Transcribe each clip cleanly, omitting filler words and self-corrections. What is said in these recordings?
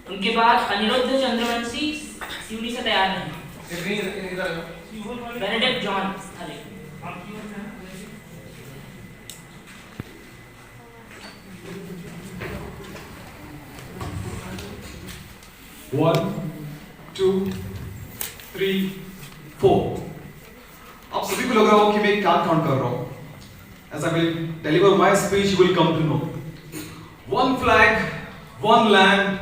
उनके बाद अनिरुद्ध चंद्रवंशी सीढ़ी से तैयार हैं। बेनेडिक्ट जॉन अरे 1, 2, 3, 4। आप सभी को लग रहा हो कि मैं क्या काउंट कर रहा हूं। As I will deliver my speech, you will come to know. One flag, one land,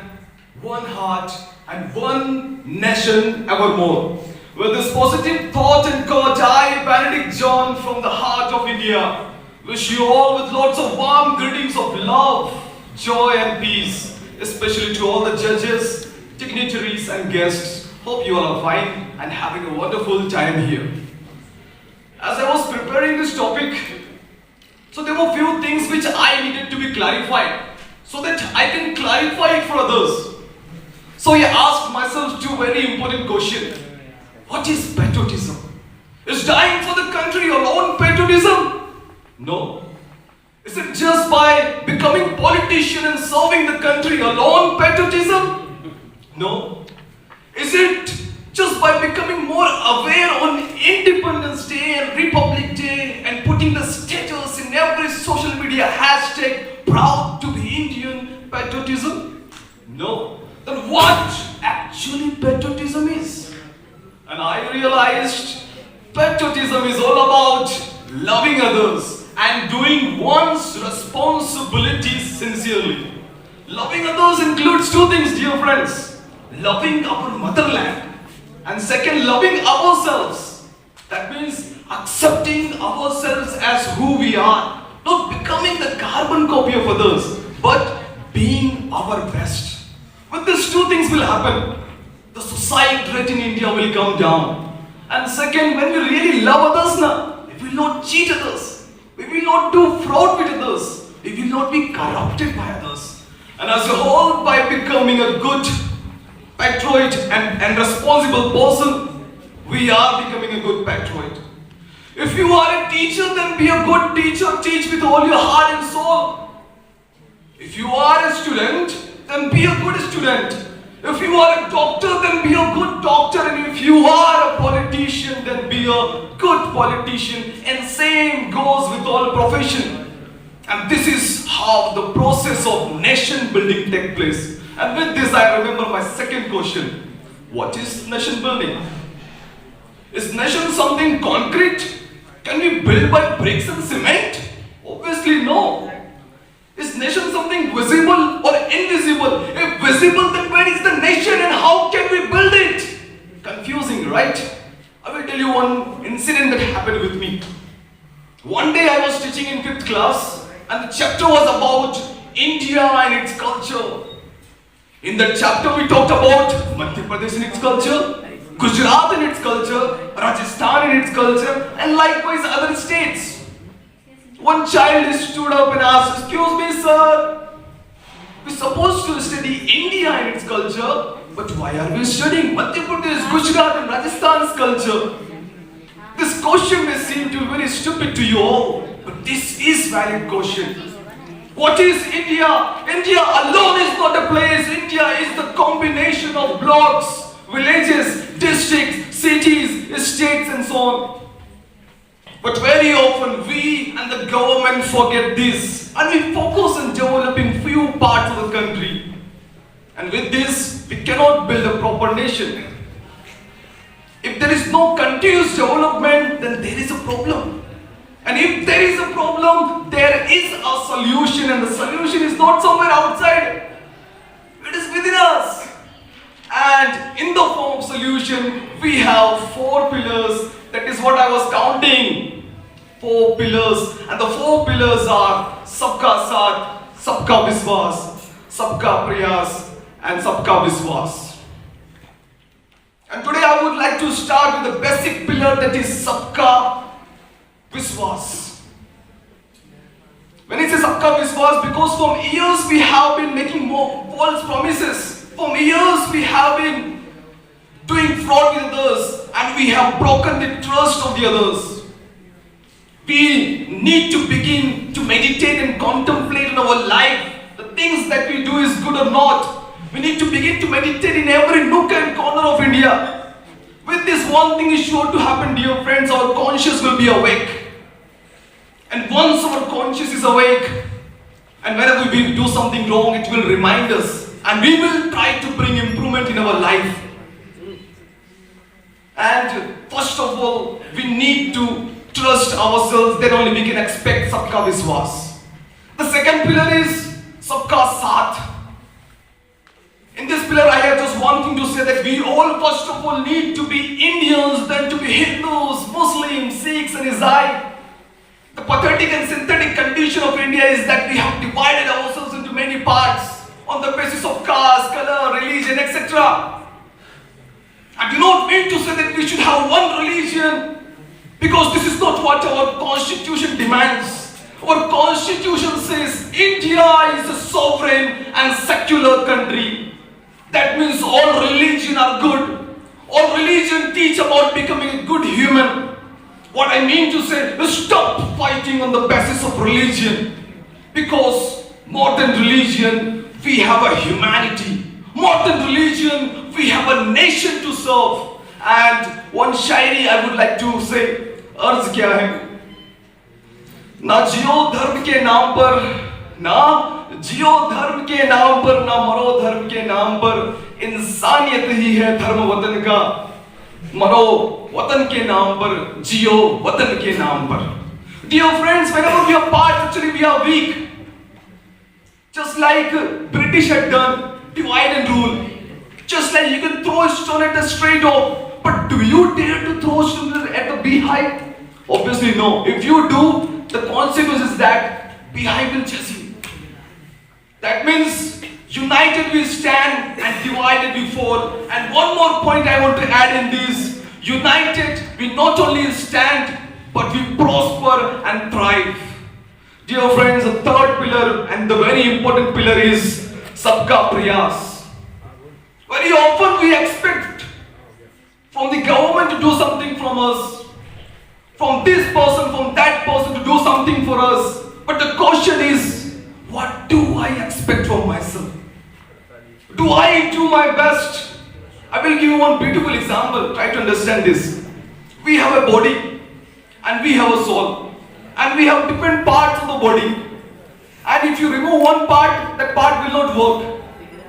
one heart, and one nation evermore. With this positive thought and courage, I, Benedict John, from the heart of India, wish you all with lots of warm greetings of love, joy, and peace, especially to all the judges, dignitaries, and guests. Hope you all are fine and having a wonderful time here. As I was preparing this topic, so there were few things which I needed to be clarified so that I can clarify it for others. So I asked myself two very important questions. What is patriotism? Is dying for the country alone patriotism? No. Is it just by becoming politician and serving the country alone patriotism? No. Is it just by becoming more aware on Independence Day and Republic Day and putting the status in every social media hashtag proud to be Indian patriotism? No. Then what actually patriotism is? And I realized patriotism is all about loving others and doing one's responsibilities sincerely. Loving others includes two things, dear friends. Loving our motherland and second, loving ourselves. That means accepting ourselves as who we are. Not becoming the carbon copy of others, but being our best. With these two things will happen. The suicide rate in India will come down. And second, when we really love others now, we will not cheat others. We will not do fraud with others. We will not be corrupted by others. And as a whole, by becoming a good patriot and responsible person, we are becoming a good patriot. If you are a teacher, then be a good teacher. Teach with all your heart and soul. If you are a student, then be a good student. If you are a doctor, then be a good doctor. And if you are a politician, then be a good politician. And same goes with all profession. And this is how the process of nation building takes place. And with this, I remember my second question. What is nation building? Is nation something concrete? Can we build by bricks and cement? Obviously no. Is nation something visible or invisible? If visible, then where is the nation and how can we build it? Confusing, right? I will tell you one incident that happened with me. One day I was teaching in 5th class and the chapter was about India and its culture. In that chapter we talked about Madhya Pradesh and its culture, Gujarat and its culture, Rajasthan and its culture, and likewise other states. One child stood up and asked, "Excuse me, sir, we're supposed to study India and its culture, but why are we studying Madhya Pradesh, Gujarat and Rajasthan's culture?" This question may seem to be very stupid to you all, but this is valid question. What is India? India alone is not a place. India is the combination of blocks, villages, districts, cities, states and so on. But very often we and the government forget this and we focus on developing few parts of the country. And with this, we cannot build a proper nation. If there is no continuous development, then there is a problem. And if there is a problem, there is a solution, and the solution is not somewhere outside. It is within us. And in the form of solution, we have 4 pillars. That is what I was counting. 4 pillars. And the 4 pillars are Sabka Saath, Sabka Viswas, Sabka Prayas, and Sabka Viswas. And today I would like to start with the basic pillar, that is Sabka Viswas. When it says Sabka Viswas, because from years we have been making more false promises. From years we have been doing fraud with others and we have broken the trust of the others. We need to begin to meditate and contemplate in our life the things that we do is good or not. We need to begin to meditate in every nook and corner of India. With this, one thing is sure to happen, dear friends, our conscience will be awake. And once our conscience is awake, and whenever we do something wrong, it will remind us, and we will try to bring improvement in our life. And first of all, we need to trust ourselves, then only we can expect Sabka Viswas. The second pillar is Sabka Saath. In this pillar, I have just one thing to say, that we all first of all need to be Indians, then to be Hindus, Muslims, Sikhs and Isai. The pathetic and synthetic condition of India is that we have divided ourselves into many parts on the basis of caste, color, religion, etc. I do not mean to say that we should have one religion, because this is not what our constitution demands. Our constitution says India is a sovereign and secular country. That means all religion are good. All religion teach about becoming a good human. What I mean to say is stop fighting on the basis of religion. Because more than religion, we have a humanity. More than religion, we have a nation to serve. And one shairi I would like to say, अर्ज क्या है? ना जियो धर्म के नाम पर, ना जियो धर्म के नाम पर, ना मरो धर्म के नाम पर, इंसानियत ही है धर्म वतन का, मरो वतन के नाम पर, जियो वतन के नाम पर. Dear friends, whenever we are part, actually we are weak. Just like British had done, divide and rule. Just like you can throw a stone at a stray dog, but do you dare to throw a stone at the beehive? Obviously no. If you do, the consequence is that beehive will chase you. That means united we stand and divided we fall. And one more point I want to add in this: united we not only stand, but we prosper and thrive. Dear friends, the third pillar and the very important pillar is Sabka Prayas. Very often we expect from the government to do something from us, from this person, from that person to do something for us. But the question is, what do I expect from myself? Do I do my best? I will give you one beautiful example. Try to understand this. We have a body and we have a soul, and we have different parts of the body. And if you remove one part, that part will not work.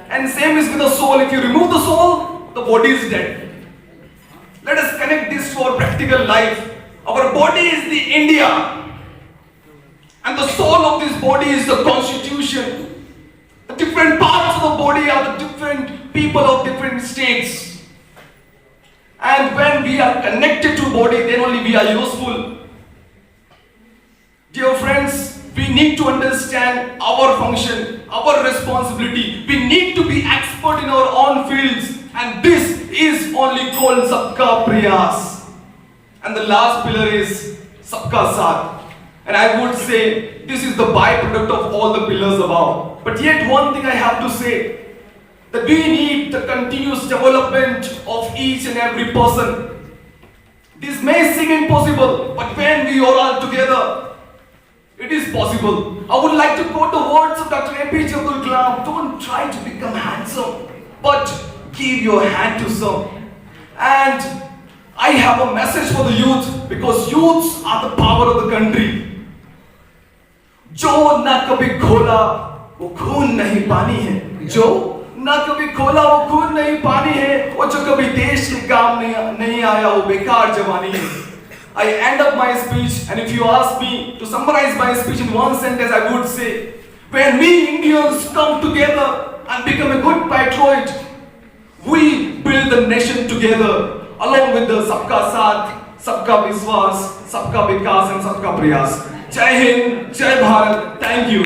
And same is with the soul. If you remove the soul, the body is dead. Let us connect this to our practical life. Our body is the India, and the soul of this body is the constitution. The different parts of the body are the different people of different states. And when we are connected to body, then only we are useful. Dear friends, we need to understand our function, our responsibility. We need to be expert in our own fields, and this is only called Sabka Prayas. And the last pillar is Sabka Saath. And I would say this is the byproduct of all the pillars above. But yet one thing I have to say, that we need the continuous development of each and every person. This may seem impossible, but when we are all together, it is possible. I would like to quote the words of Dr. APJ Abdul Kalam: don't try to become handsome, but give your hand to some. And I have a message for the youth, because youths are the power of the country. जो ना कभी खोला वो खून नहीं पानी है, जो ना कभी खोला वो खून नहीं पानी है, और जो कभी देश के काम नहीं आया वो बेकार जवानी है. I end up my speech, and if you ask me to summarize my speech in one sentence, I would say, when we Indians come together and become a good patriot, we build the nation together, along with the Sabka Saath, Sabka Viswas, Sabka Vikas and Sabka Prayas. Jai Hind, Jai Bharat. Thank you.